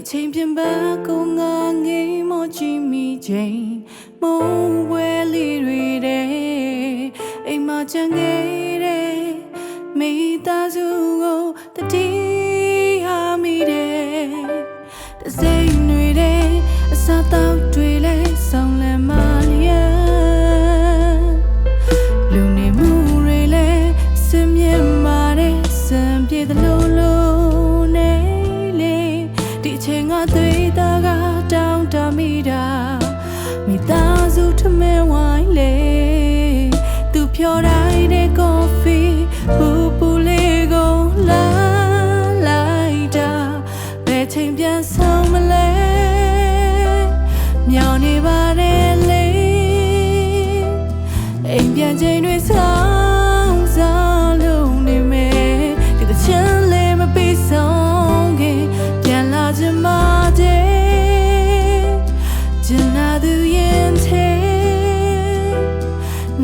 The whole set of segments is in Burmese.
ချိန်ပြန်ပါကိုငါငိမ်မောကြည့်မိချိန်မုန်းဝဲလေးတွေတဲ့အိမ်မှာချန်ခဲ့တဲ့မိသားစုကိုတတိဟာမိတဲ့တစိမ့်တွေတဲ့အစားတောက်တွေလဲဆောင်လမ်းမလျက်လူနေမှုတွေလဲစင်မြင်မာတဲ့စံပြေသလိုလိုနေလေဒီအချိန်ကသွေးသားကတောင်းတမိတာမိသားစုထမင်းဝိုင်းလေသူဖြော်တိုင်းတဲ့ကော်ဖီပူပူလေးကိုလာလိုက်တာဘယ်ချိန်ပြန်ဆောင်မလဲမြောင်နေပါတယ်လေအိမ်ပြန်ချိန်တွေဆောင်စားလို့နေမယ်ဒီတချမ်းလေးမပြီးဆုံးခင်ပြန်လာချင်ပါတယ်ကျန်လာသူရင်ထဲ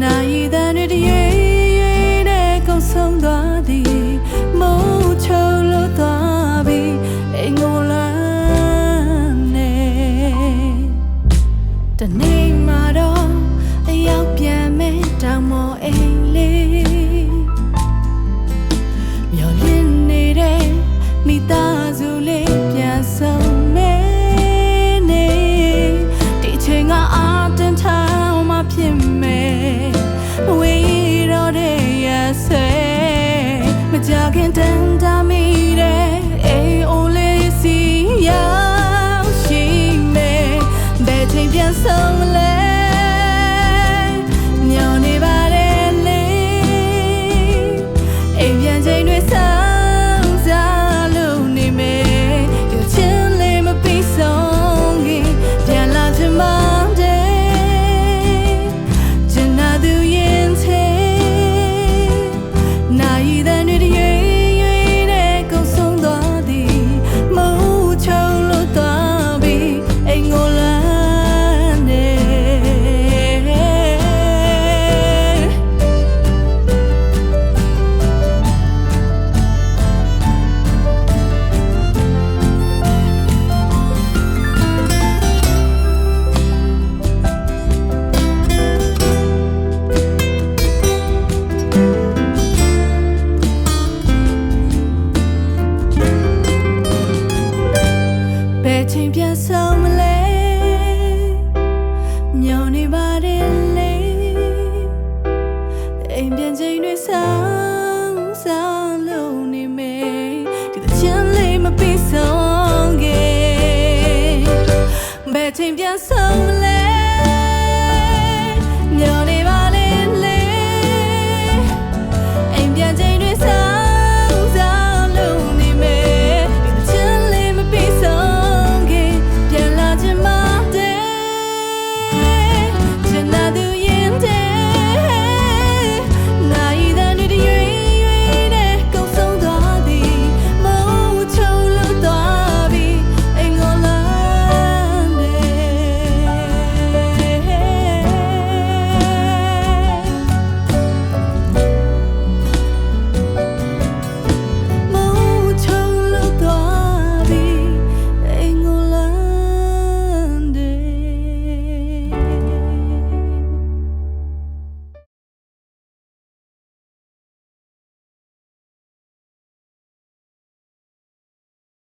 နိုင်တဲ့နေ့တည်းတဲ့ကောင်းဆုံးသွားသည်မိုးချုံလို့သွားပြီးအိမ်ကိုလမ်းနေတနေ့မှတော့အရောက်ပြန်မဲ့တောင်မော်အိမ်လေးမျောလင်းနေတဲ့မိသားစုလေးပြန်ဆုံးမဲ့နေဒီချိန်ကအာတင်ထားမှဖြစ်မဲ့ဝေးတော့တဲ့ရဆဲမကြခင်တန်တာမိတဲ့အိမ်အိုလေးစီရောက်ရှိမဲ့ဘယ်ချိန်ပြန်ဆုံးမလဲညောင်နေပါတယ်လေအိမ်ပြန်ချိန်တွေဆောင်စားလို့နေမယ်ဒီချင်းလေးမပြီးဆုံးခင်ပြန်လာချင်ပါတယ်ကျန်လာသူရင်ထဲနိုင်တဲ့နေ့တည်းတဲ့ကောင်းဆုံးသွားသည်မိုးချုံလို့သွားပြီးအိမ်ကိုလမ်းနေဘယ်ချိန်ပြန်ဆောင်မလဲညောင်နေပါတယ်လေအိမ်ပြန်ချိန်တွေဆောင်စားလို့နေမယ်ဒီတချမ်းလေးမပြီးဆုံးခင်ဘယ်ချိန်ပြန်ဆောင်မလဲ